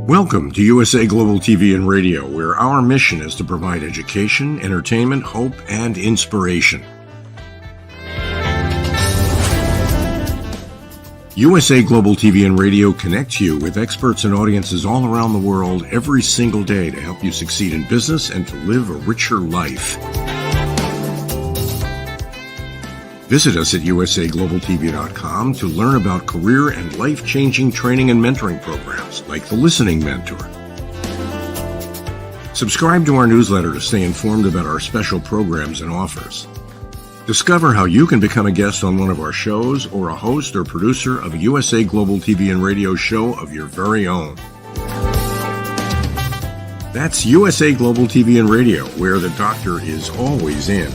Welcome to USA Global TV and Radio, where our mission is to provide education, entertainment, hope, and inspiration. USA Global TV and Radio connects you with experts and audiences all around the world every single day to help you succeed in business and to live a richer life. Visit us at usaglobaltv.com to learn about career and life-changing training and mentoring programs like the Listening Mentor. Subscribe to our newsletter to stay informed about our special programs and offers. Discover how you can become a guest on one of our shows or a host or producer of a USA Global TV and Radio show of your very own. That's USA Global TV and Radio, where the doctor is always in.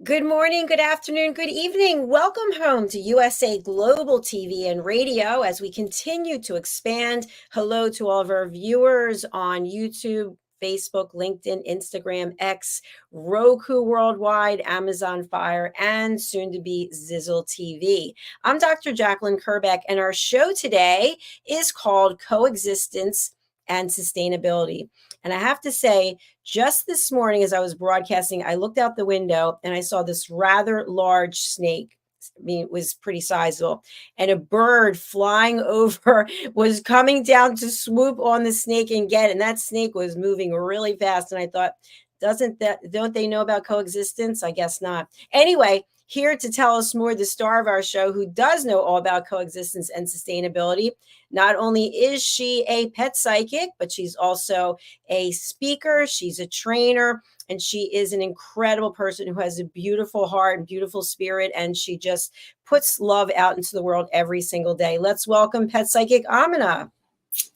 Good morning, good afternoon, good evening. Welcome home to USA Global TV and Radio as we continue to expand. Hello to all of our viewers on YouTube, Facebook, LinkedIn, Instagram, X, Roku worldwide, Amazon Fire, and soon to be Zizzle TV. I'm Dr. JACALYN KERBECK, and our show today is called Coexistence and Sustainability. And I have to say, just this morning as I was broadcasting, I looked out the window and I saw this rather large snake. I mean, it was pretty sizable. And a bird flying over was coming down to swoop on the snake and get it. And that snake was moving really fast. And I thought, don't they know about coexistence? I guess not. Anyway, here to tell us more, the star of our show, who does know all about coexistence and sustainability. Not only is she a pet psychic, but she's also a speaker. She's a trainer, and she is an incredible person who has a beautiful heart and beautiful spirit, and she just puts love out into the world every single day. Let's welcome pet psychic AMINAH.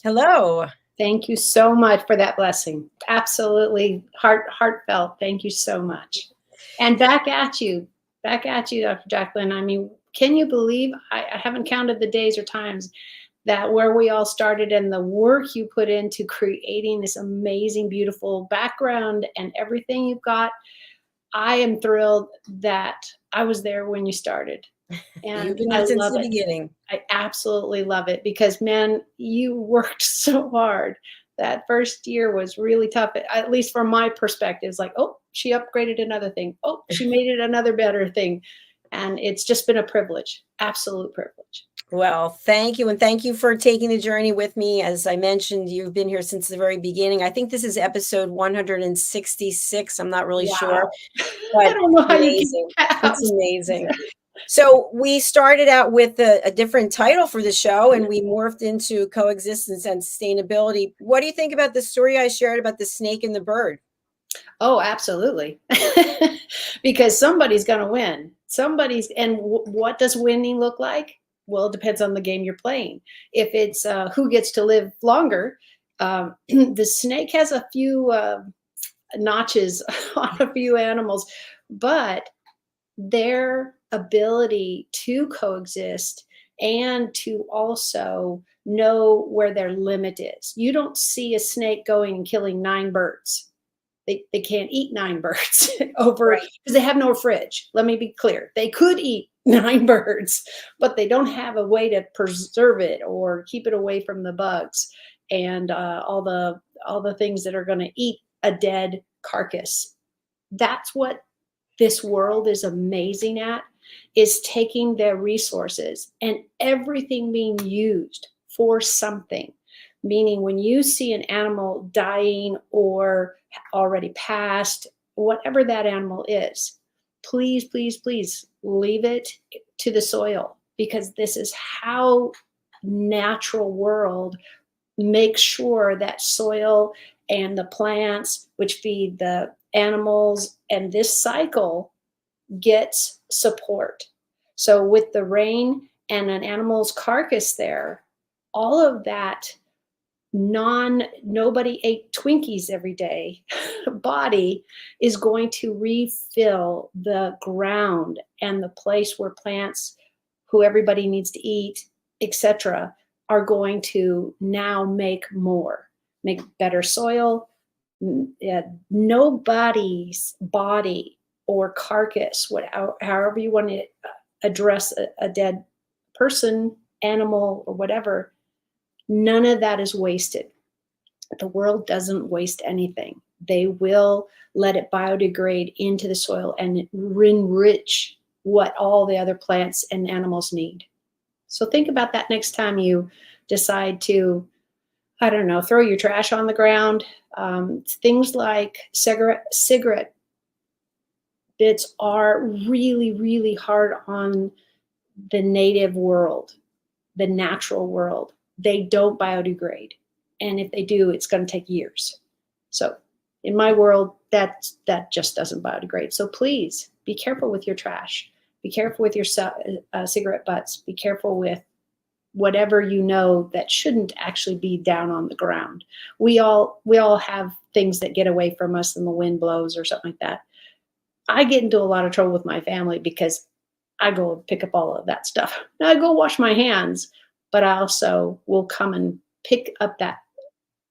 Hello. Thank you so much for that blessing. Absolutely heartfelt. Thank you so much. And back at you, Dr. JACALYN. I mean, can you believe, I haven't counted the days or times that where we all started and the work you put into creating this amazing, beautiful background and everything you've got. I am thrilled that I was there when you started. And You've been there since the beginning. I absolutely love it because, man, you worked so hard. That first year was really tough, at least from my perspective. It's like, oh, she upgraded another thing. Oh, she made it another better thing. And it's just been a privilege, absolute privilege. Well, thank you. And thank you for taking the journey with me. As I mentioned, you've been here since the very beginning. I think this is episode 166. I'm not really sure. But I don't know how amazing. It's amazing. So we started out with a different title for the show, and we morphed into coexistence and sustainability. What do you think about the story I shared about the snake and the bird? Oh, absolutely. Because somebody's going to win. somebody's, and what does winning look like? Well, it depends on the game you're playing. If it's who gets to live longer, the snake has a few notches on a few animals, but their ability to coexist and to also know where their limit is. You don't see a snake going and killing 9 birds. They can't eat 9 birds over, Right. because they have no fridge. Let me be clear. They could eat 9 birds, but they don't have a way to preserve it or keep it away from the bugs and all the things that are going to eat a dead carcass. That's what this world is amazing at, is taking their resources and everything being used for something. Meaning when you see an animal dying or already passed, whatever that animal is, please, please, please leave it to the soil, because this is how natural world makes sure that soil and the plants which feed the animals and this cycle gets support. So with the rain and an animal's carcass there, all of that nobody ate Twinkies every day body is going to refill the ground and the place where plants who everybody needs to eat, etc., are going to now make better soil. Nobody's body or carcass, however you want to address a dead person, animal, or whatever, none of that is wasted. The world doesn't waste anything. They will let it biodegrade into the soil and enrich what all the other plants and animals need. So think about that next time you decide to, I don't know, throw your trash on the ground. Things like cigarette bits are really, really hard on the native world, the natural world. They don't biodegrade. And if they do, it's going to take years. So in my world, that just doesn't biodegrade. So please be careful with your trash. Be careful with your cigarette butts. Be careful with whatever you know that shouldn't actually be down on the ground. We all have things that get away from us and the wind blows or something like that. I get into a lot of trouble with my family because I go pick up all of that stuff. Now I go wash my hands, but I also will come and pick up that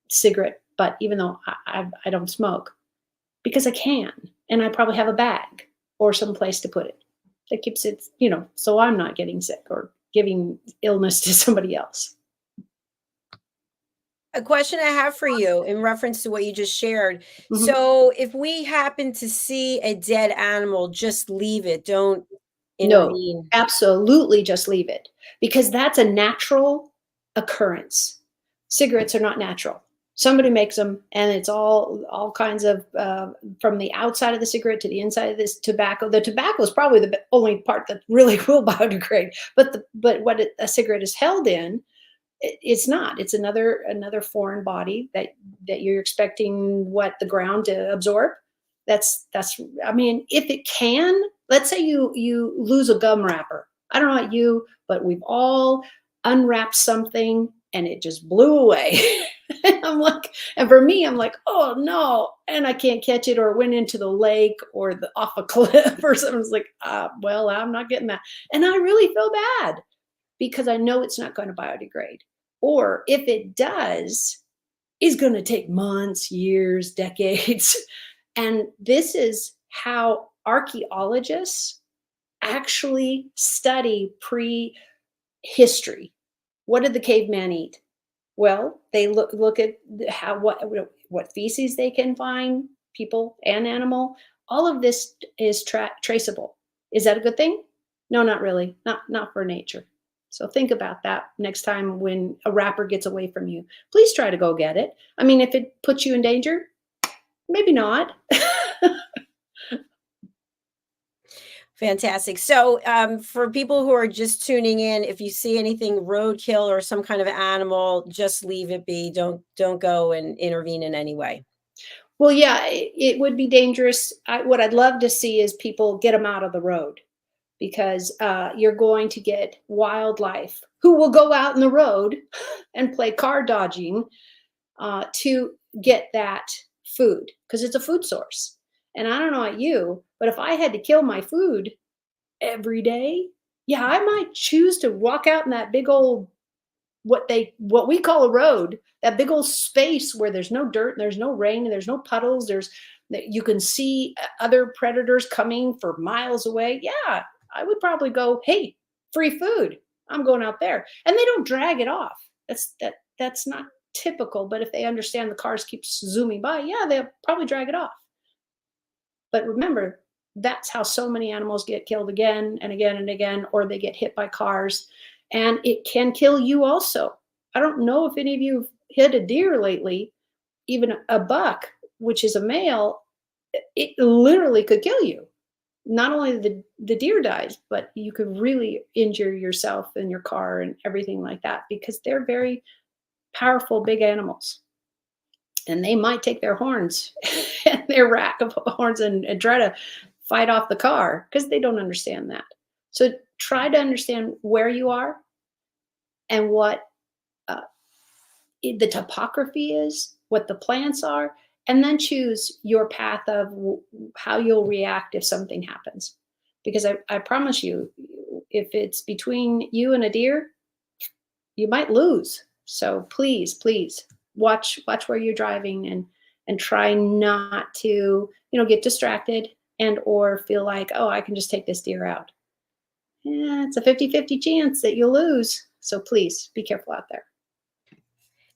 cigarette butt, even though I don't smoke, because I can, and I probably have a bag or some place to put it that keeps it, so I'm not getting sick or giving illness to somebody else. A question I have for you in reference to what you just shared. Mhm. So if we happen to see a dead animal, just leave it. Don't No, intervene. absolutely just leave it, because that's a natural occurrence. Cigarettes are not natural. Somebody makes them, and it's all kinds of, from the outside of the cigarette to the inside of this tobacco. The tobacco is probably the only part that really will biodegrade, but what a cigarette is held in, it's not. It's another foreign body that you're expecting the ground to absorb. That's I mean, if it can, let's say you lose a gum wrapper. I don't know about you, but we've all unwrapped something and it just blew away. And for me, I'm like, oh no, and I can't catch it, or it went into the lake or off a cliff or something. It's like, well, I'm not getting that. And I really feel bad because I know it's not going to biodegrade. Or if it does, it's going to take months, years, decades. And this is how archaeologists actually study prehistory. What did the caveman eat? Well, they look at what feces they can find, people and animal. All of this is traceable. Is that a good thing? No, not really. Not for nature. So think about that next time when a wrapper gets away from you. Please try to go get it. I mean, if it puts you in danger, maybe not. Fantastic. So for people who are just tuning in, if you see anything roadkill or some kind of animal, just leave it be. Don't go and intervene in any way. Well, yeah, it would be dangerous. What I'd love to see is people get them out of the road, because you're going to get wildlife who will go out in the road and play car dodging to get that food, because it's a food source. And I don't know about you, but if I had to kill my food every day, yeah, I might choose to walk out in that big old, what we call a road, that big old space where there's no dirt, and there's no rain, and there's no puddles, you can see other predators coming for miles away. Yeah, I would probably go, hey, free food, I'm going out there. And they don't drag it off. That's not typical, but if they understand the cars keep zooming by, yeah, they'll probably drag it off. But remember, that's how so many animals get killed again and again and again, or they get hit by cars, and it can kill you also. I don't know if any of you have hit a deer lately, even a buck, which is a male. It literally could kill you. Not only the deer dies, but you could really injure yourself and your car and everything like that, because they're very powerful, big animals. And they might take their horns and their rack of horns and try to fight off the car, because they don't understand that. So try to understand where you are and what the topography is, what the plants are, and then choose your path of how you'll react if something happens. Because I promise you, if it's between you and a deer, you might lose. So please, please watch where you're driving, and try not to, get distracted and or feel like, oh, I can just take this deer out. Yeah, it's a 50-50 chance that you'll lose. So please be careful out there.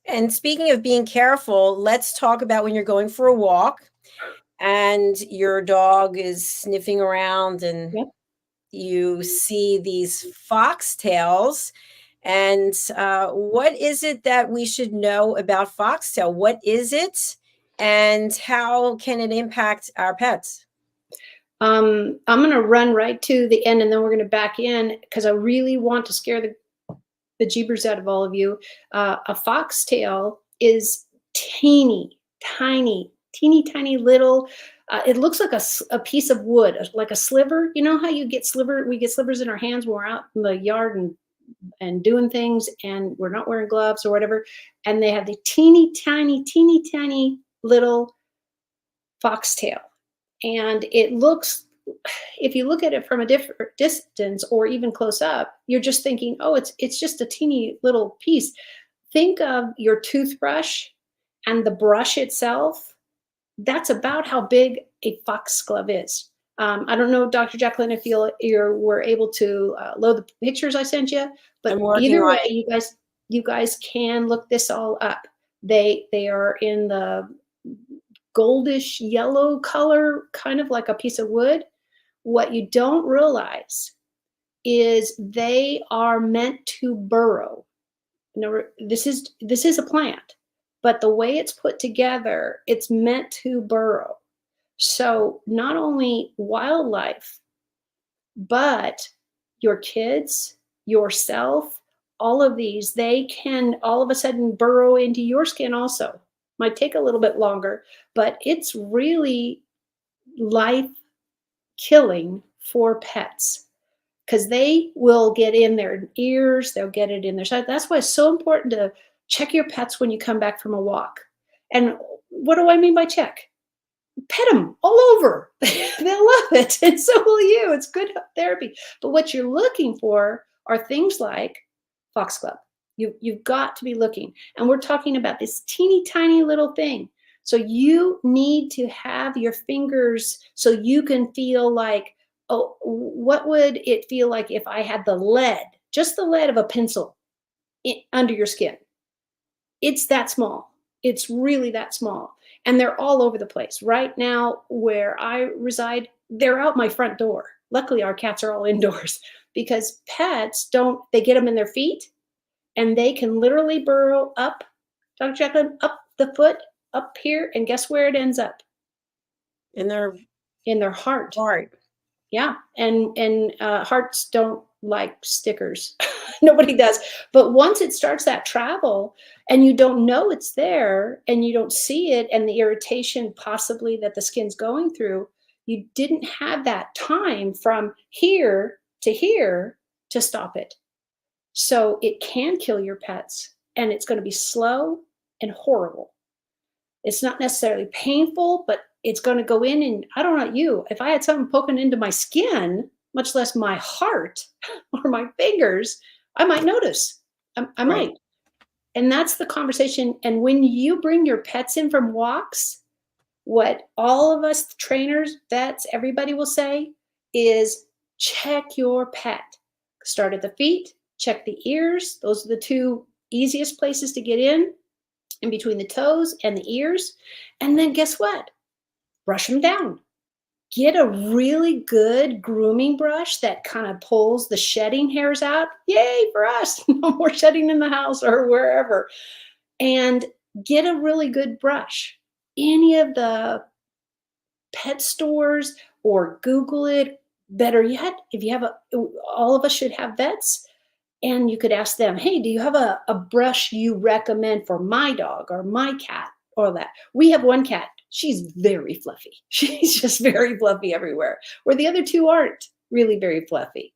And speaking of being careful, let's talk about when you're going for a walk and your dog is sniffing around and Yep. you see these foxtails. And what is it that we should know about foxtail? What is it, and how can it impact our pets? I'm going to run right to the end, and then we're going to back in, because I really want to scare the jeebers out of all of you. A foxtail is teeny tiny little. It looks like a piece of wood, like a sliver. You know how you get we get slivers in our hands when we're out in the yard and doing things, and we're not wearing gloves or whatever. And they have the teeny tiny little foxtail. And it looks, if you look at it from a different distance or even close up, you're just thinking, oh, it's just a teeny little piece. Think of your toothbrush and the brush itself. That's about how big a foxglove is. I don't know, Dr. JACALYN, if you were able to load the pictures I sent you, but either way, you guys can look this all up. They are in the goldish yellow color, kind of like a piece of wood. What you don't realize is they are meant to burrow. This is a plant, but the way it's put together, it's meant to burrow. So not only wildlife, but your kids, yourself, all of these, they can all of a sudden burrow into your skin also. Might take a little bit longer, but it's really life killing for pets, because they will get in their ears, they'll get it in their side. That's why it's so important to check your pets when you come back from a walk. And what do I mean by check? Pet them all over. They'll love it, and so will you. It's good therapy. But what you're looking for are things like foxglove. You've got to be looking. And we're talking about this teeny tiny little thing. So you need to have your fingers so you can feel like, oh, what would it feel like if I had the lead, just the lead of a pencil under your skin? It's that small. It's really that small. And they're all over the place. Right now, where I reside, they're out my front door. Luckily, our cats are all indoors, because pets they get them in their feet, and they can literally burrow up, Dr. JACALYN, up the foot, up here, and guess where it ends up? In their heart. Heart. Yeah, and hearts don't like stickers. Nobody does. But once it starts that travel, and you don't know it's there, and you don't see it, and the irritation possibly that the skin's going through, you didn't have that time from here to here to stop it. So it can kill your pets, and it's going to be slow and horrible. It's not necessarily painful, but it's going to go in, and I don't know you, if I had something poking into my skin, much less my heart or my fingers, I might notice. I might. And that's the conversation. And when you bring your pets in from walks, what all of us trainers, vets, everybody will say is check your pet. Start at the feet, check the ears. Those are the two easiest places to get in between the toes and the ears. And then guess what? Brush them down. Get a really good grooming brush that kind of pulls the shedding hairs out. Yay for us. No more shedding in the house or wherever. And get a really good brush. Any of the pet stores, or Google it. Better yet, if you have all of us should have vets, and you could ask them, hey, do you have a brush you recommend for my dog or my cat or that? We have one cat. She's very fluffy. She's just very fluffy everywhere, where the other two aren't really very fluffy.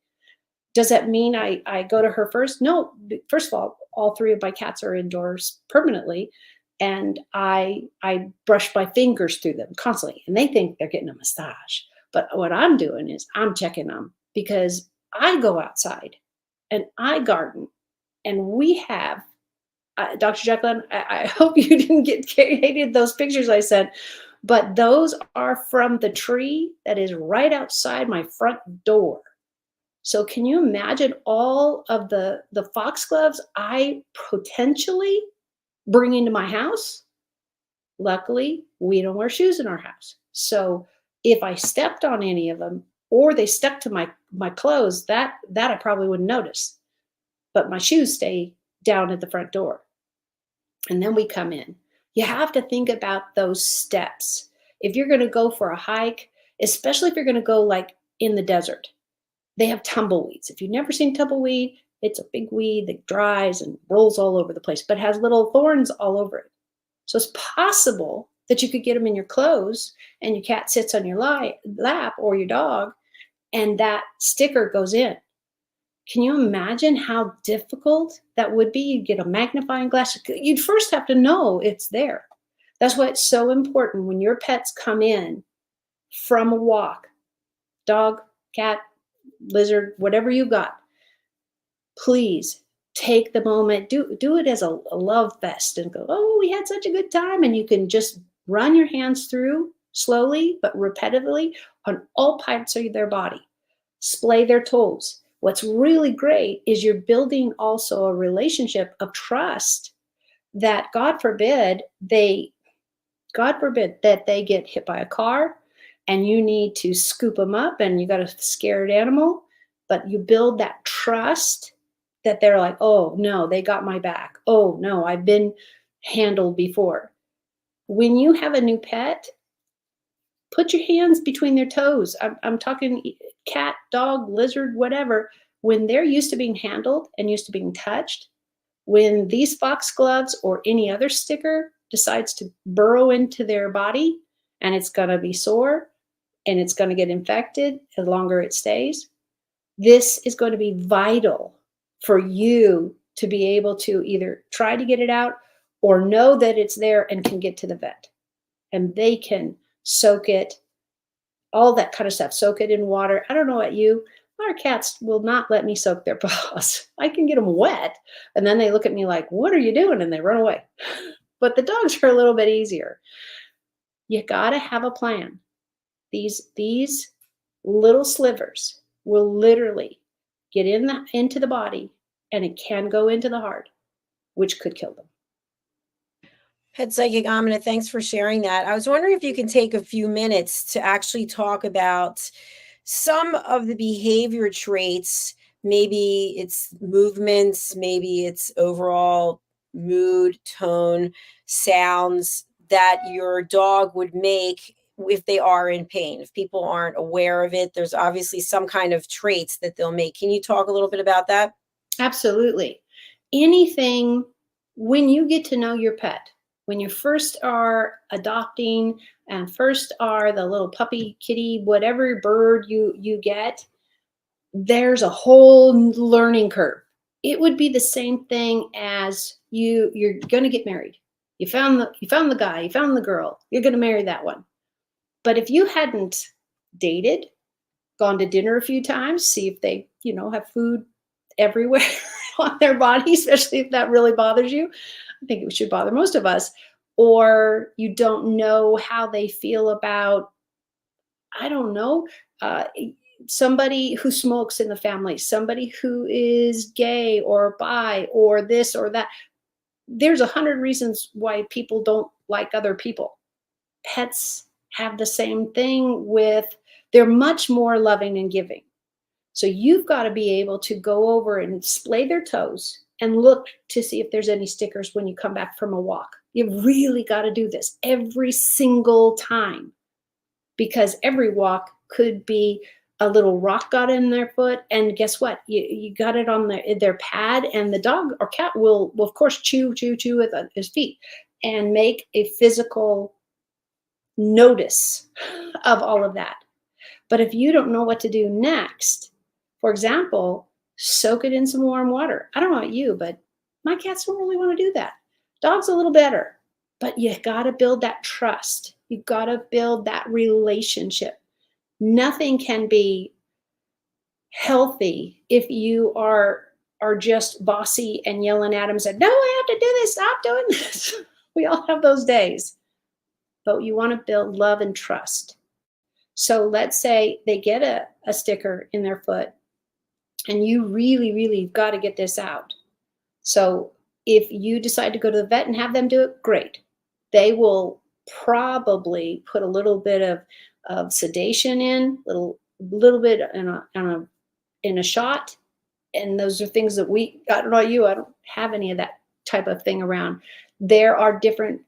Does that mean I go to her first? No. First of all three of my cats are indoors permanently, and I brush my fingers through them constantly, and they think they're getting a massage. But what I'm doing is I'm checking them, because I go outside and I garden, and we have, Dr. Jacalyn, I hope you didn't get hated those pictures I sent, but those are from the tree that is right outside my front door. So can you imagine all of the foxgloves I potentially bring into my house? Luckily, we don't wear shoes in our house. So if I stepped on any of them, or they stuck to my clothes, that I probably wouldn't notice. But my shoes stay down at the front door. And then we come in. You have to think about those steps. If you're going to go for a hike, especially if you're going to go like in the desert, they have tumbleweeds. If you've never seen tumbleweed, it's a big weed that dries and rolls all over the place, but has little thorns all over it. So it's possible that you could get them in your clothes, and your cat sits on your lap, or your dog, and that sticker goes in. Can you imagine how difficult that would be? You'd get a magnifying glass. You'd first have to know it's there. That's why it's so important when your pets come in from a walk, dog, cat, lizard, whatever you got, please take the moment, do it as a love fest, and go, oh, we had such a good time. And you can just run your hands through slowly but repetitively on all parts of their body. Splay their toes. What's really great is you're building also a relationship of trust that God forbid that they get hit by a car and you need to scoop them up and you got a scared animal, but you build that trust that they're like, oh no, they got my back. Oh no, I've been handled before. When you have a new pet, put your hands between their toes. I'm talking cat, dog, lizard, whatever. When they're used to being handled and used to being touched, when these foxgloves or any other sticker decides to burrow into their body, and it's going to be sore and it's going to get infected the longer it stays, this is going to be vital for you to be able to either try to get it out or know that it's there and can get to the vet. And they can soak it, all that kind of stuff. Soak it in water. I don't know about you. Our cats will not let me soak their paws. I can get them wet, and then they look at me like, what are you doing? And they run away. But the dogs are a little bit easier. You got to have a plan. These little slivers will literally get into the body, and it can go into the heart, which could kill them. Head Psychic AMINAH, thanks for sharing that. I was wondering if you can take a few minutes to actually talk about some of the behavior traits. Maybe it's movements, maybe it's overall mood, tone, sounds that your dog would make if they are in pain. If people aren't aware of it, there's obviously some kind of traits that they'll make. Can you talk a little bit about that? Absolutely. Anything, when you get to know your pet, when you first are adopting and first are the little puppy, kitty, whatever bird you get, there's a whole learning curve. It would be the same thing as you're going to get married. You found the guy, you found the girl, you're going to marry that one. But if you hadn't dated, gone to dinner a few times, see if they, have food everywhere on their body, especially if that really bothers you. I think it should bother most of us. Or you don't know how they feel about, I don't know, somebody who smokes in the family, somebody who is gay or bi or this or that. There's 100 reasons why people don't like other people. Pets have the same thing they're much more loving and giving. So you've got to be able to go over and splay their toes and look to see if there's any stickers when you come back from a walk. You've really got to do this every single time, because every walk could be a little rock got in their foot, and guess what? You got it on their pad, and the dog or cat will of course chew with his feet and make a physical notice of all of that. But if you don't know what to do next, for example, soak it in some warm water. I don't know about you, but my cats don't really want to do that. Dogs a little better, but you got to build that trust. You got to build that relationship. Nothing can be healthy if you are just bossy and yelling at them and said, no, I have to do this. Stop doing this. We all have those days. But you want to build love and trust. So let's say they get a sticker in their foot, and you really, really got to get this out. So if you decide to go to the vet and have them do it, great. They will probably put a little bit of sedation in, little bit in a shot. And those are things that I don't know you, I don't have any of that type of thing around. There are different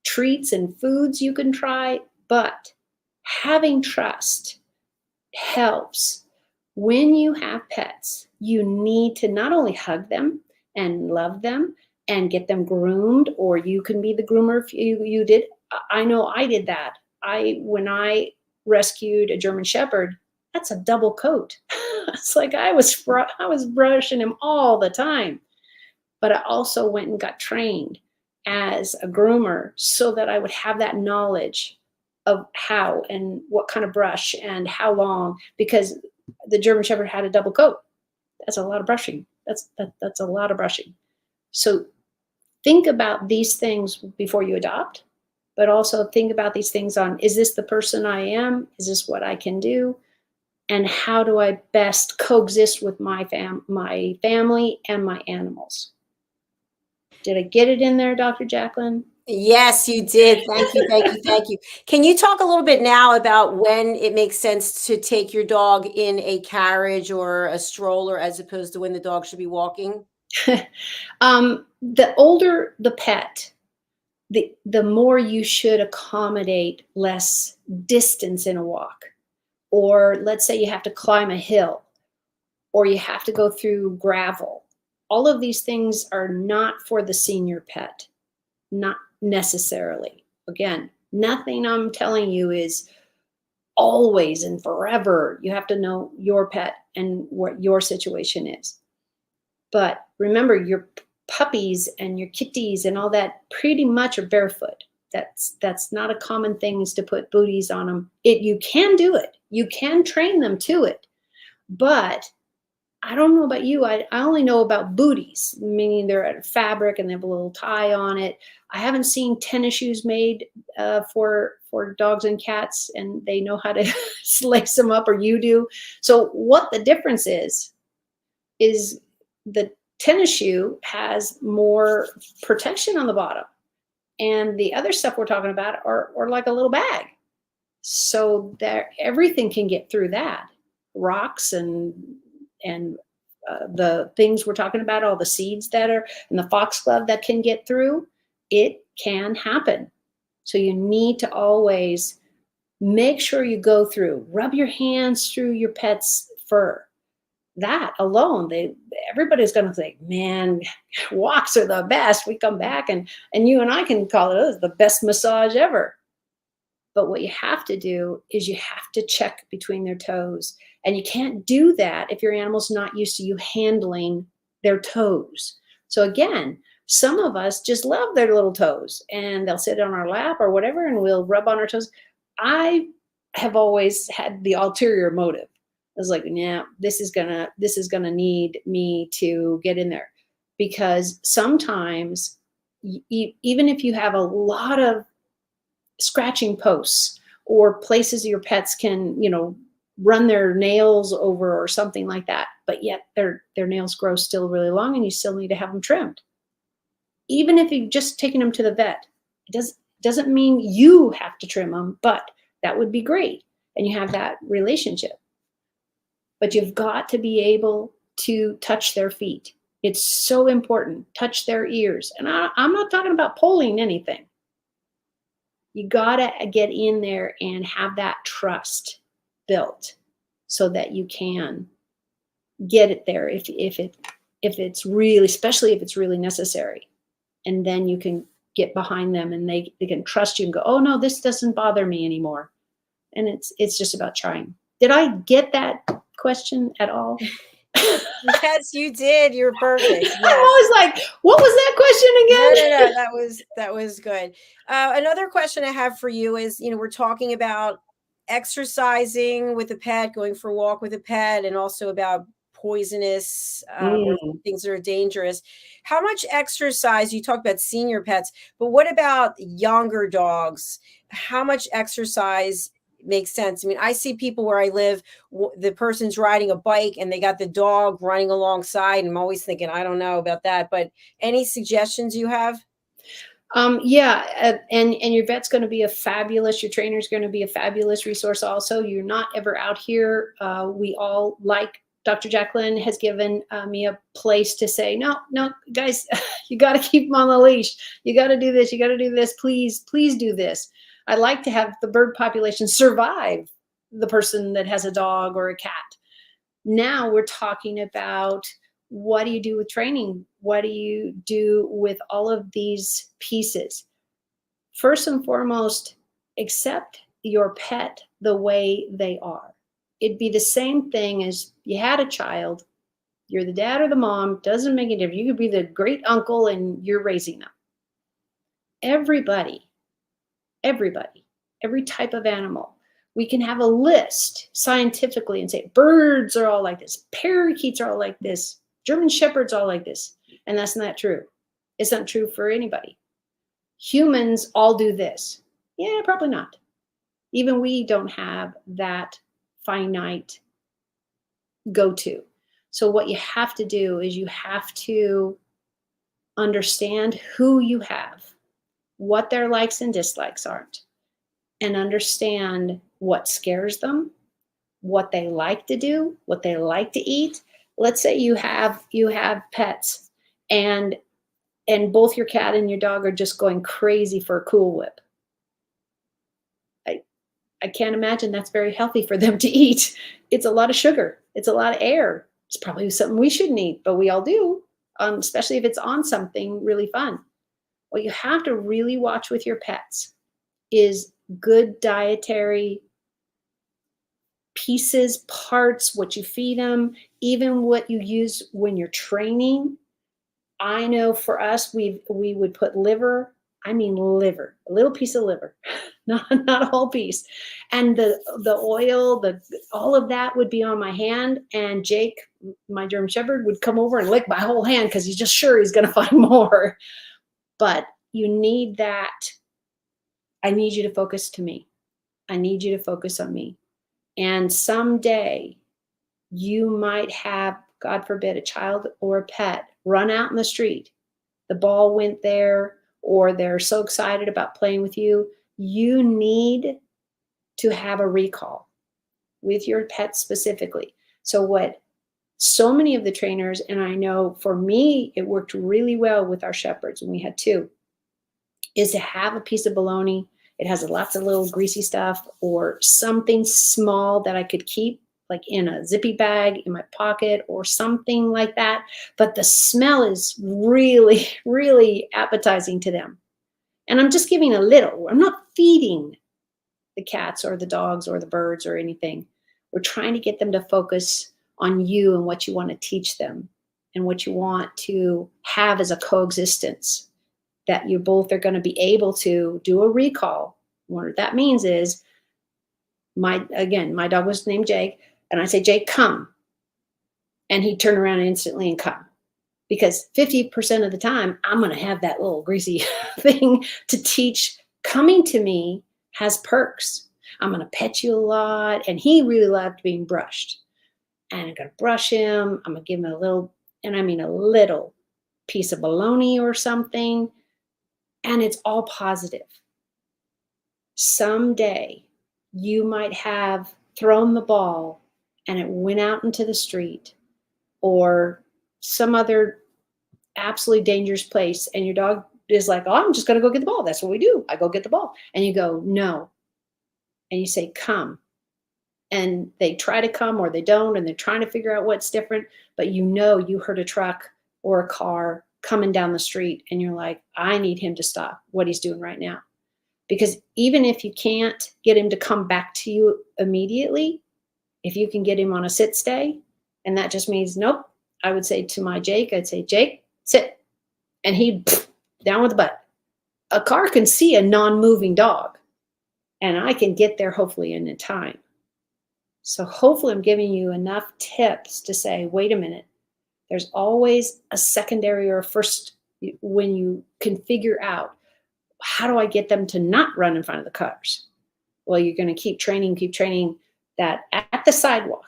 treats and foods you can try, but having trust helps. When you have pets, you need to not only hug them and love them and get them groomed, or you can be the groomer if you did. I know I did that. When I rescued a German Shepherd, that's a double coat. It's like I was brushing him all the time. But I also went and got trained as a groomer so that I would have that knowledge of how and what kind of brush and how long, because the German Shepherd had a double coat. That's a lot of brushing. That's a lot of brushing. So think about these things before you adopt, but also think about these things on, is this the person I am? Is this what I can do? And how do I best coexist with my family and my animals? Did I get it in there, Dr. JACALYN? Yes, you did. Thank you, thank you, thank you. Can you talk a little bit now about when it makes sense to take your dog in a carriage or a stroller as opposed to when the dog should be walking? The older the pet, the more you should accommodate less distance in a walk. Or let's say you have to climb a hill, or you have to go through gravel. All of these things are not for the senior pet, not necessarily. Again, nothing I'm telling you is always and forever. You have to know your pet and what your situation is. But remember, your puppies and your kitties and all that pretty much are barefoot. That's not a common thing, is to put booties on them. You can do it. You can train them to it. But I don't know about you. I only know about booties, meaning they're out of fabric and they have a little tie on it. I haven't seen tennis shoes made for dogs and cats, and they know how to lace them up, or you do. So what the difference is the tennis shoe has more protection on the bottom, and the other stuff we're talking about are like a little bag. So everything can get through that. Rocks and the things we're talking about, all the seeds that are in the foxglove that can get through, it can happen. So you need to always make sure you go through, rub your hands through your pet's fur. That alone, everybody's going to think, man, walks are the best. We come back and you and I can call it the best massage ever. But what you have to do is you have to check between their toes And you can't do that if your animal's not used to you handling their toes. So again, some of us just love their little toes, and they'll sit on our lap or whatever, and we'll rub on our toes. I have always had the ulterior motive. I was like, yeah, this is gonna need me to get in there, because sometimes even if you have a lot of scratching posts or places your pets can, run their nails over or something like that, but yet their nails grow still really long and you still need to have them trimmed. Even if you've just taken them to the vet, it doesn't mean you have to trim them, but that would be great. And you have that relationship. But you've got to be able to touch their feet. It's so important. Touch their ears. And I'm not talking about pulling anything. You got to get in there and have that trust built so that you can get it there if it's really, especially if it's really necessary. And then you can get behind them and they can trust you and go, oh no, this doesn't bother me anymore. And it's just about trying. Did I get that question at all? Yes, you did. You're perfect. Yes. I'm always like, what was that question again? No. That was good. Another question I have for you is, we're talking about exercising with a pet, going for a walk with a pet, and also about poisonous or things that are dangerous. How much exercise, you talked about senior pets, but what about younger dogs? How much exercise makes sense? I mean, I see people where I live, the person's riding a bike and they got the dog running alongside, and I'm always thinking, I don't know about that, but any suggestions you have? And your vet's going to be your trainer's going to be a fabulous resource also. You're not ever out here. We all, like Dr. JACALYN has given me a place to say, no, guys, you got to keep them on the leash. You got to do this. You got to do this. Please do this. I like to have the bird population survive the person that has a dog or a cat. Now we're talking about, what do you do with training? What do you do with all of these pieces? First and foremost, accept your pet the way they are. It'd be the same thing as you had a child. You're the dad or the mom, doesn't make a difference. You could be the great uncle and you're raising them. Everybody, every type of animal. We can have a list scientifically and say birds are all like this, parakeets are all like this, German shepherds all like this. And that's not true. It's not true for anybody. Humans all do this. Yeah, probably not. Even we don't have that finite go-to. So what you have to do is you have to understand who you have, what their likes and dislikes aren't, and understand what scares them, what they like to do, what they like to eat. Let's say you have pets and both your cat and your dog are just going crazy for a Cool Whip. I can't imagine that's very healthy for them to eat. It's a lot of sugar. It's a lot of air. It's probably something we shouldn't eat, but we all do, especially if it's on something really fun. What you have to really watch with your pets is good dietary pieces, parts, what you feed them, even what you use when you're training. I know for us, we would put liver, a little piece of liver, not a whole piece. And the oil, all of that would be on my hand. And Jake, my German Shepherd, would come over and lick my whole hand because he's just sure he's going to find more. But you need that. I need you to focus to me. I need you to focus on me. And someday you might have, God forbid, a child or a pet run out in the street. The ball went there, or they're so excited about playing with you. You need to have a recall with your pet specifically. So what so many of the trainers, and I know for me, it worked really well with our shepherds when we had two, is to have a piece of bologna. It has lots of little greasy stuff or something small that I could keep like in a zippy bag in my pocket or something like that. But the smell is really, really appetizing to them. And I'm just giving a little. I'm not feeding the cats or the dogs or the birds or anything. We're trying to get them to focus on you and what you want to teach them and what you want to have as a coexistence, that you both are going to be able to do a recall. What that means is, my dog was named Jake, and I say, Jake, come. And he'd turn around instantly and come. Because 50% of the time, I'm going to have that little greasy thing to teach. Coming to me has perks. I'm going to pet you a lot. And he really loved being brushed. And I'm going to brush him. I'm going to give him a little, and I mean a little piece of bologna or something. And it's all positive. Someday, you might have thrown the ball and it went out into the street or some other absolutely dangerous place, and your dog is like, oh, I'm just going to go get the ball. That's what we do. I go get the ball. And you go, no. And you say, come. And they try to come or they don't, and they're trying to figure out what's different. But you know you heard a truck or a car coming down the street, and you're like, I need him to stop what he's doing right now. Because even if you can't get him to come back to you immediately, if you can get him on a sit stay, and that just means, nope, I would say to my Jake, I'd say, Jake, sit. And he'd down with the butt. A car can see a non-moving dog, and I can get there hopefully in time. So hopefully I'm giving you enough tips to say, wait a minute, there's always a secondary or a first when you can figure out, how do I get them to not run in front of the cars? Well, you're going to keep training that at the sidewalk,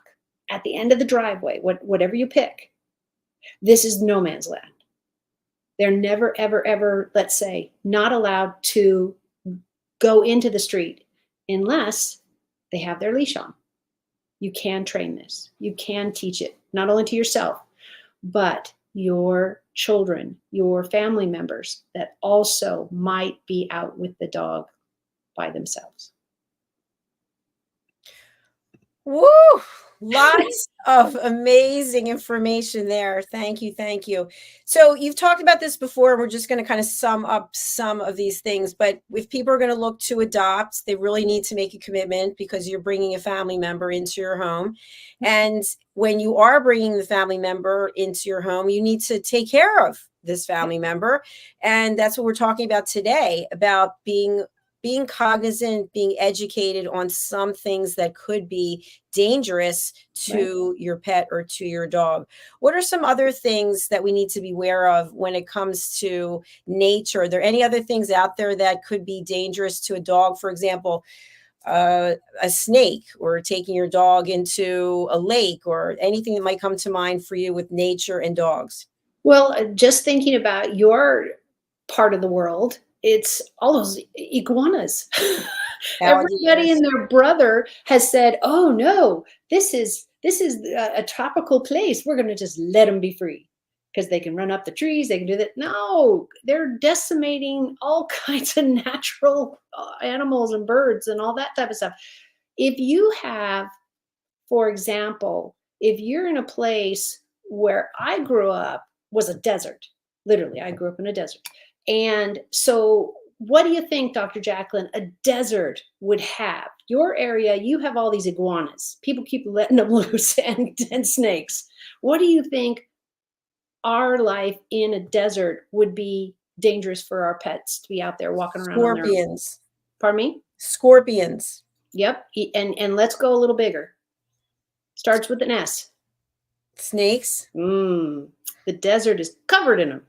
at the end of the driveway, whatever you pick, this is no man's land. They're never, ever, ever, let's say, not allowed to go into the street unless they have their leash on. You can train this. You can teach it, not only to yourself, but your children, your family members that also might be out with the dog by themselves. Woo! Lots of amazing information there. Thank you. Thank you. So you've talked about this before, and we're just going to kind of sum up some of these things. But if people are going to look to adopt, they really need to make a commitment, because you're bringing a family member into your home. And when you are bringing the family member into your home, you need to take care of this family member. And that's what we're talking about today, about being cognizant, being educated on some things that could be dangerous to your pet or to your dog. What are some other things that we need to be aware of when it comes to nature? Are there any other things out there that could be dangerous to a dog? For example, a snake, or taking your dog into a lake, or anything that might come to mind for you with nature and dogs? Well, just thinking about your part of the world, it's all those iguanas. Everybody and their brother has said, oh no, this is a tropical place. We're going to just let them be free because they can run up the trees. They can do that. No, they're decimating all kinds of natural animals and birds and all that type of stuff. If you have, for example, if you're in a place where I grew up was a desert, literally, I grew up in a desert. And so what do you think, Dr. JACALYN, a desert would have? Your area, you have all these iguanas. People keep letting them loose and snakes. What do you think our life in a desert would be dangerous for our pets to be out there walking around? Scorpions. Pardon me? Scorpions. Yep. And let's go a little bigger. Starts with an S. Snakes. The desert is covered in them.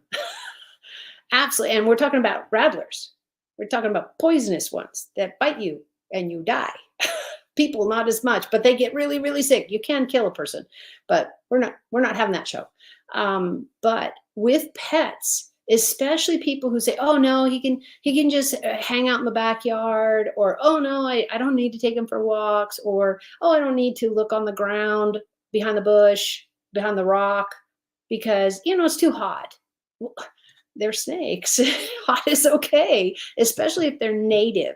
Absolutely. And we're talking about rattlers. We're talking about poisonous ones that bite you and you die. People, not as much, but they get really, really sick. You can kill a person, but we're not having that show. But with pets, especially people who say, oh no, he can just hang out in the backyard, or, oh no, I don't need to take him for walks, or, oh, I don't need to look on the ground behind the bush, behind the rock, because, it's too hot. Well, they're snakes. Hot is okay, especially if they're native.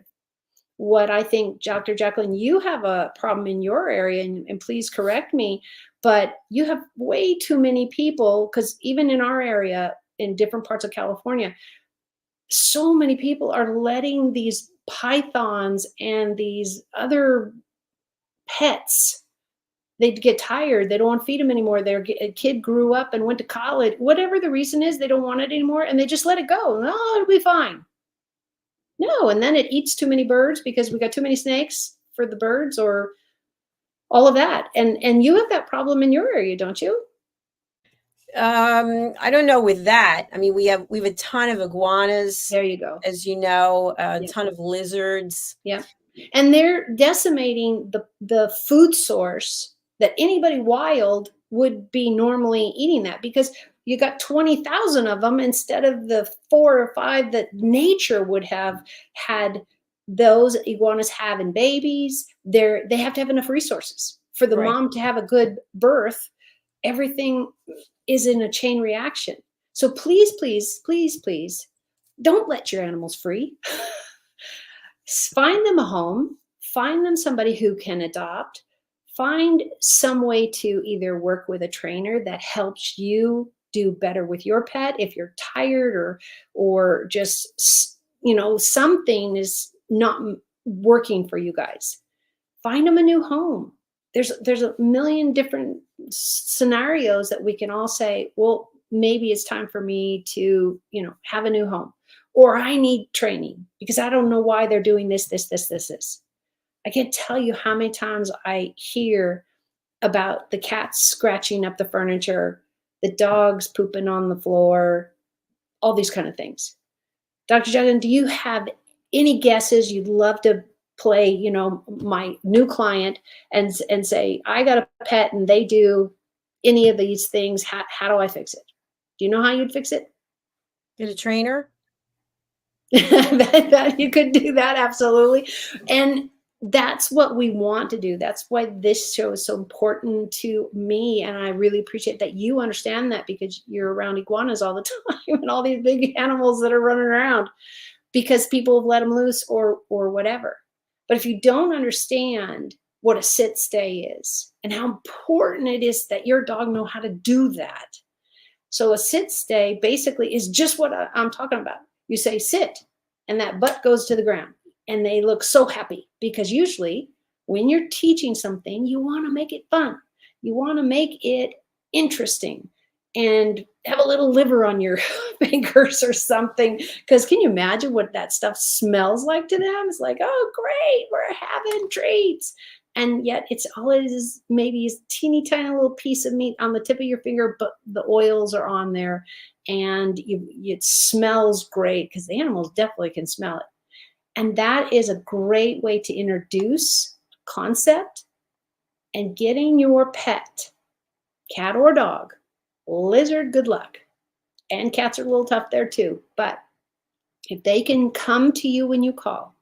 What I think, Dr. JACALYN, you have a problem in your area, and please correct me, but you have way too many people, because even in our area, in different parts of California, so many people are letting these pythons and these other pets They get tired. They don't want to feed them anymore. A kid grew up and went to college. Whatever the reason is, they don't want it anymore, and they just let it go. Oh, it'll be fine. No, and then it eats too many birds because we got too many snakes for the birds, or all of that. And you have that problem in your area, don't you? I don't know with that. I mean, we have a ton of iguanas. There you go. As you know, a Yeah. ton of lizards. Yeah. And they're decimating the food source that anybody wild would be normally eating, that because you got 20,000 of them instead of the 4 or 5 that nature would have had those iguanas having babies. They have to have enough resources for the Right. mom to have a good birth. Everything is in a chain reaction. So please, please, please, please don't let your animals free. Find them a home, find them somebody who can adopt, find some way to either work with a trainer that helps you do better with your pet if you're tired, or just, something is not working for you guys. Find them a new home. There's a million different scenarios that we can all say, well, maybe it's time for me to, have a new home. Or I need training because I don't know why they're doing this. I can't tell you how many times I hear about the cats scratching up the furniture, the dogs pooping on the floor, all these kind of things. Dr. JACALYN, do you have any guesses? You'd love to play, my new client and say, I got a pet and they do any of these things. How do I fix it? Do you know how you'd fix it? Get a trainer. that you could do that, absolutely. And that's what we want to do. That's why this show is so important to me, and I really appreciate that you understand that, because you're around iguanas all the time and all these big animals that are running around because people have let them loose or whatever. But if you don't understand what a sit stay is and how important it is that your dog know how to do that. So a sit stay basically is just what I'm talking about. You say sit, and that butt goes to the ground, and they look so happy, because usually when you're teaching something, you want to make it fun. You want to make it interesting and have a little liver on your fingers or something. Because can you imagine what that stuff smells like to them? It's like, oh, great, we're having treats. And yet it's all it is, maybe a teeny tiny little piece of meat on the tip of your finger, but the oils are on there, and it smells great because the animals definitely can smell it. And that is a great way to introduce concept and getting your pet, cat or dog, lizard, good luck. And cats are a little tough there too. But if they can come to you when you call,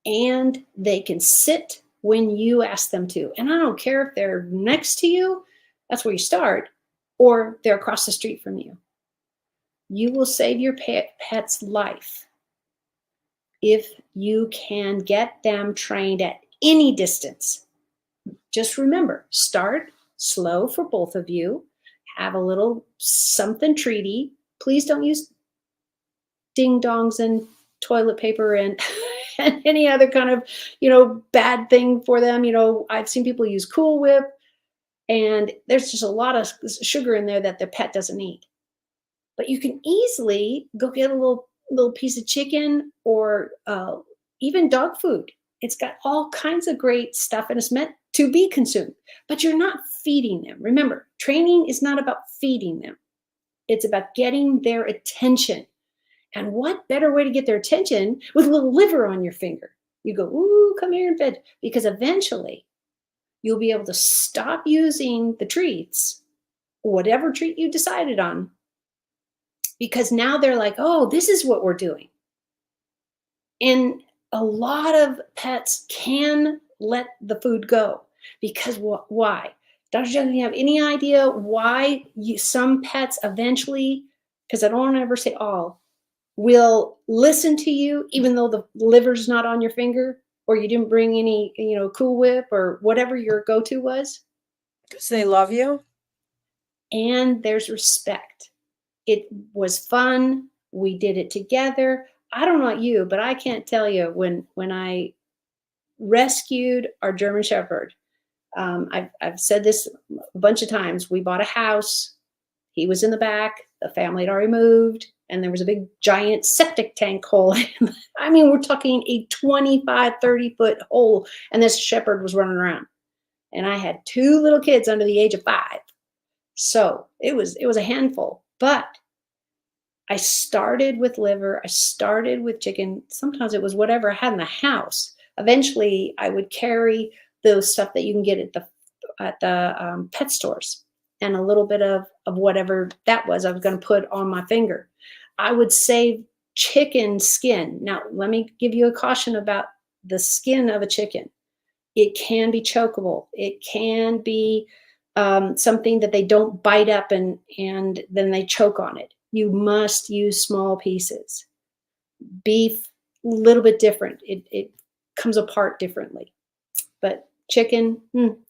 and they can sit when you ask them to, and I don't care if they're next to you, that's where you start, or they're across the street from you. You will save your pet's life if you can get them trained at any distance. Just remember, start slow for both of you. Have a little something treaty. Please don't use ding dongs and toilet paper and any other kind of, bad thing for them. I've seen people use Cool Whip, and there's just a lot of sugar in there that the pet doesn't eat. But you can easily go get a little piece of chicken, or even dog food. It's got all kinds of great stuff, and it's meant to be consumed, but you're not feeding them. Remember, training is not about feeding them. It's about getting their attention. And what better way to get their attention with a little liver on your finger? You go, ooh, come here and fed, because eventually you'll be able to stop using the treats, whatever treat you decided on, because now they're like, oh, this is what we're doing. And a lot of pets can let the food go, because why? Dr. Jen, do you have any idea why some pets eventually, because I don't want to ever say all, will listen to you even though the liver's not on your finger, or you didn't bring any, Cool Whip or whatever your go-to was? Because they love you. And there's respect. It was fun. We did it together. I don't know about you, but I can't tell you when I rescued our German Shepherd. I've said this a bunch of times. We bought a house. He was in the back. The family had already moved. And there was a big giant septic tank hole. I mean, we're talking a 25, 30-foot hole. And this shepherd was running around. And I had 2 little kids under the age of 5. So it was a handful. But I started with liver. I started with chicken. Sometimes it was whatever I had in the house. Eventually, I would carry those stuff that you can get at the pet stores, and a little bit of whatever that was I was going to put on my finger. I would save chicken skin. Now, let me give you a caution about the skin of a chicken. It can be chokeable. It can be something that they don't bite up and then they choke on it. You must use small pieces. Beef, a little bit different. It comes apart differently. But chicken,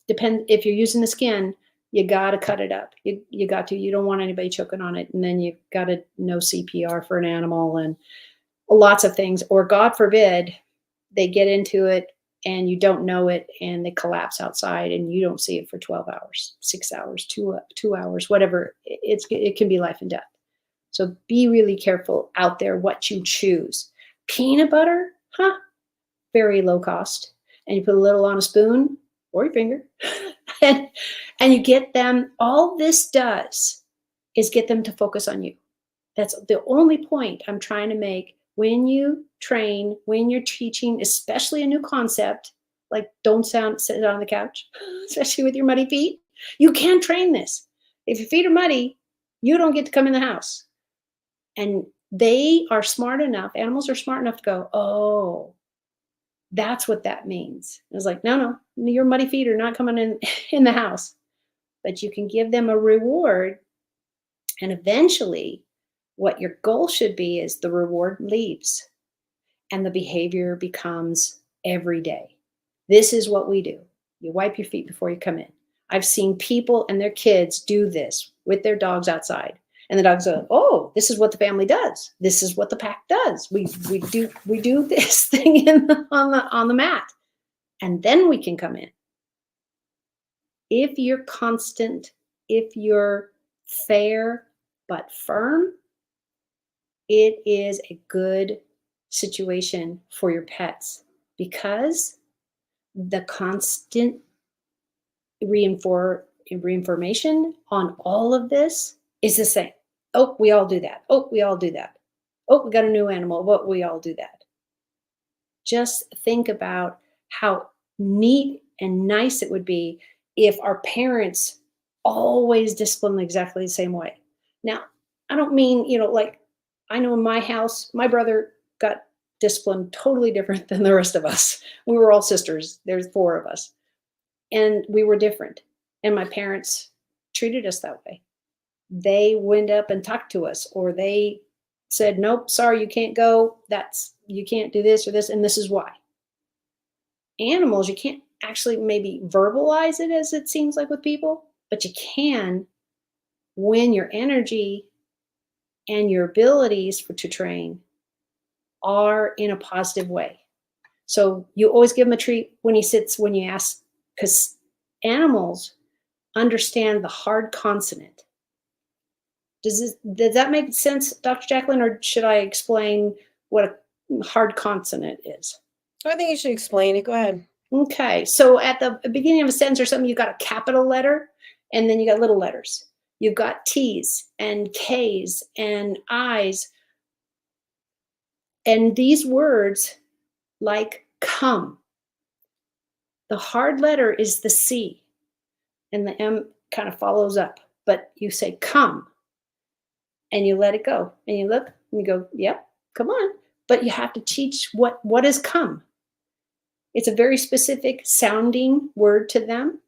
depend. If you're using the skin, you got to cut it up. You got to. You don't want anybody choking on it. And then you've got to know CPR for an animal and lots of things. Or God forbid, they get into it and you don't know it and they collapse outside and you don't see it for 12 hours, 6 hours, 2 hours, whatever. It can be life and death. So be really careful out there what you choose. Peanut butter, very low cost. And you put a little on a spoon or your finger and you get them. All this does is get them to focus on you. That's the only point I'm trying to make. When you train, when you're teaching, especially a new concept, like don't sit on the couch, especially with your muddy feet. You can't train this. If your feet are muddy, you don't get to come in the house. And they are smart enough, animals are smart enough to go, oh, that's what that means. It's like, no, your muddy feet are not coming in the house. But you can give them a reward. And eventually, what your goal should be is the reward leaves. And the behavior becomes every day. This is what we do. You wipe your feet before you come in. I've seen people and their kids do this with their dogs outside. And the dogs go, oh, this is what the family does. This is what the pack does. We do this thing on the mat. And then we can come in. If you're constant, if you're fair but firm, it is a good situation for your pets because the constant reinformation on all of this is the same. Oh, we all do that. Oh, we all do that. Oh, we got a new animal. But we all do that. Just think about how neat and nice it would be if our parents always discipline exactly the same way. Now, I don't mean, like I know in my house, my brother got disciplined totally different than the rest of us. We were all sisters. There's 4 of us. And we were different. And my parents treated us that way. They went up and talked to us, or they said, nope, sorry, you can't go. You can't do this or this, and this is why. Animals, you can't actually maybe verbalize it as it seems like with people, but you can when your energy and your abilities to train are in a positive way. So you always give him a treat when he sits, when you ask, because animals understand the hard consonant. Does that make sense, Dr. Jacalyn, or should I explain what a hard consonant is? I think you should explain it. Go ahead. Okay, so at the beginning of a sentence or something, you've got a capital letter, and then you got little letters. You've got T's and K's and I's. And these words like come. The hard letter is the C, and the M kind of follows up. But you say come, and you let it go. And you look, and you go, yep, come on. But you have to teach what is come. It's a very specific sounding word to them.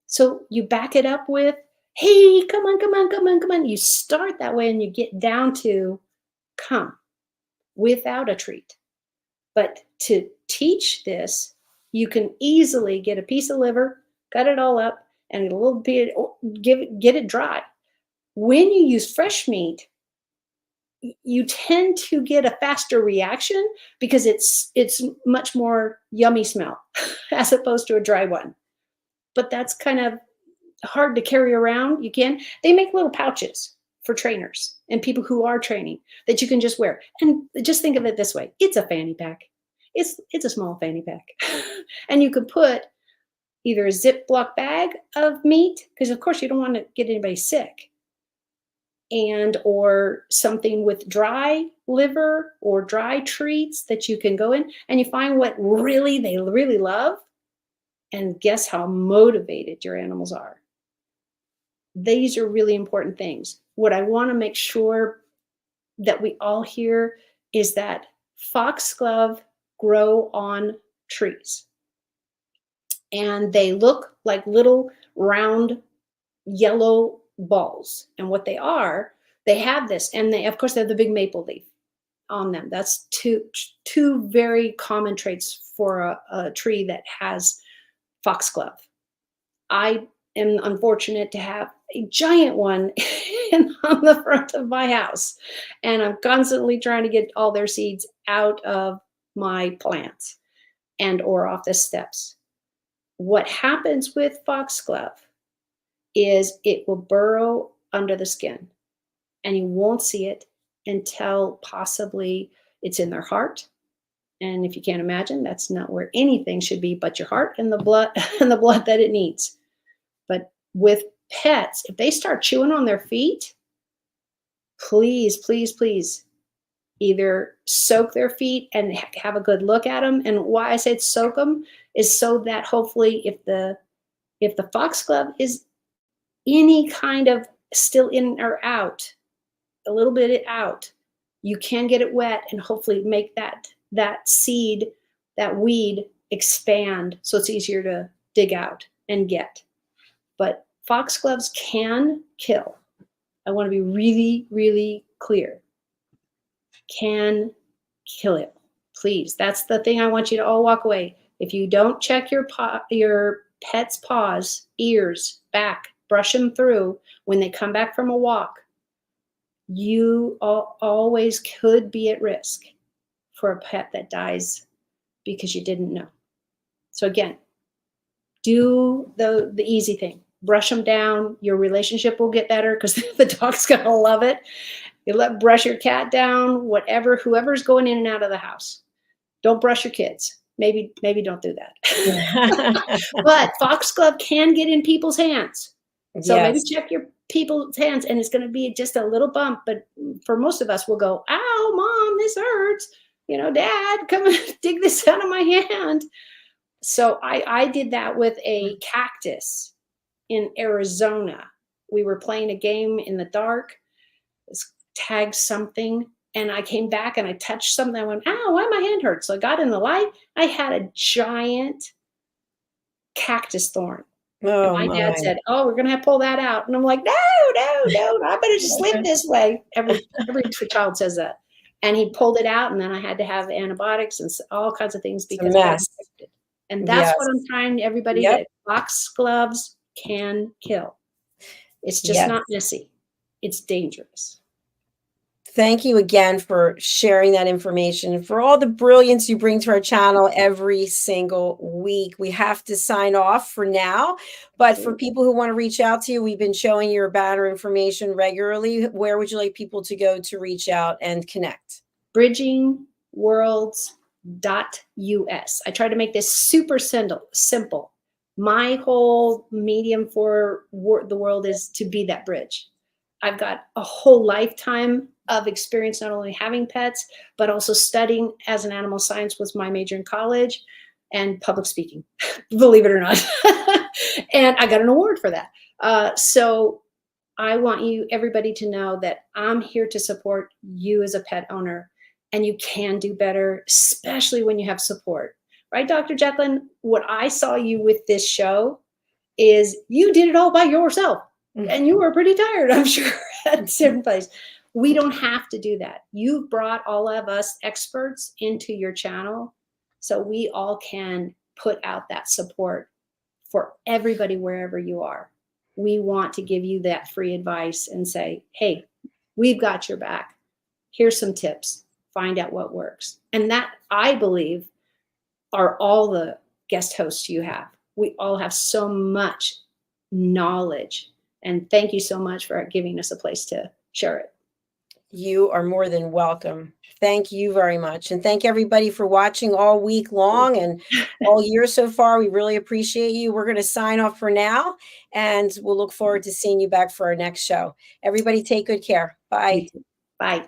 So you back it up with, hey, come on, come on, come on, come on. You start that way and you get down to come without a treat. But to teach this, you can easily get a piece of liver, cut it all up, and a little bit, get it dry. When you use fresh meat, you tend to get a faster reaction because it's much more yummy smell as opposed to a dry one. but that's kind of hard to carry around. They make little pouches for trainers and people who are training that you can just wear. And just think of it this way. It's a fanny pack. It's a small fanny pack. And you could put either a Ziploc bag of meat, because of course you don't want to get anybody sick, and or something with dry liver or dry treats that you can go in, and you find what they really love, and guess how motivated your animals are. These are really important things. What I want to make sure that we all hear is that foxglove grow on trees. And they look like little round yellow balls. And what they are, they have this, and they, of course, they have the big maple leaf on them. That's two very common traits for a tree that has foxglove. I am unfortunate to have a giant one on the front of my house, and I'm constantly trying to get all their seeds out of my plants and or off the steps. What happens with foxglove is it will burrow under the skin, and you won't see it until possibly it's in their heart. And if you can't imagine, that's not where anything should be but your heart and the blood and the blood that it needs. But with pets, if they start chewing on their feet, please, please, please either soak their feet and have a good look at them. And why I said soak them is so that hopefully if the foxglove is any kind of still in or out, a little bit out, you can get it wet and hopefully make that seed, that weed expand so it's easier to dig out and get. But foxgloves can kill. I want to be really, really clear. Can kill it. Please. That's the thing I want you to all walk away. If you don't check your pet's paws, ears, back, brush them through when they come back from a walk, you always could be at risk for a pet that dies because you didn't know. So again, do the easy thing. Brush them down. Your relationship will get better because the dog's going to love it. You brush your cat down, whoever's going in and out of the house. Don't brush your kids. Maybe don't do that. But foxglove can get in people's hands. So maybe check your people's hands, and it's going to be just a little bump. But for most of us, we'll go, ow, mom, this hurts. Dad, come and dig this out of my hand. So I did that with a cactus in Arizona. We were playing a game in the dark, tag something, and I came back and I touched something. I went, ow, why my hand hurt? So I got in the light. I had a giant cactus thorn. Oh, and my dad said, oh, we're going to have to pull that out. And I'm like, no, I better just live this way. Every child says that. And he pulled it out, and then I had to have antibiotics and all kinds of things because that's infected. And that's what I'm trying everybody to get. Foxgloves can kill. It's just not messy. It's dangerous. Thank you again for sharing that information, for all the brilliance you bring to our channel every single week. We have to sign off for now, but for people who want to reach out to you, we've been showing your banner information regularly. Where would you like people to go to reach out and connect? bridgingworlds.us. I try to make this super simple. My whole medium for the world is to be that bridge. I've got a whole lifetime of experience, not only having pets, but also studying as an animal science was my major in college, and public speaking, believe it or not. And I got an award for that. So I want everybody to know that I'm here to support you as a pet owner, and you can do better, especially when you have support. Right, Dr. JACALYN? What I saw you with this show is you did it all by yourself. And you were pretty tired, I'm sure, at certain place. We don't have to do that. You've brought all of us experts into your channel, so we all can put out that support for everybody wherever you are. We want to give you that free advice and say, hey, we've got your back. Here's some tips. Find out what works. And that, I believe, are all the guest hosts you have. we all have so much knowledge. And thank you so much for giving us a place to share it. You are more than welcome. Thank you very much. And thank everybody for watching all week long and all year so far. We really appreciate you. We're going to sign off for now, and we'll look forward to seeing you back for our next show. Everybody take good care. Bye. Bye.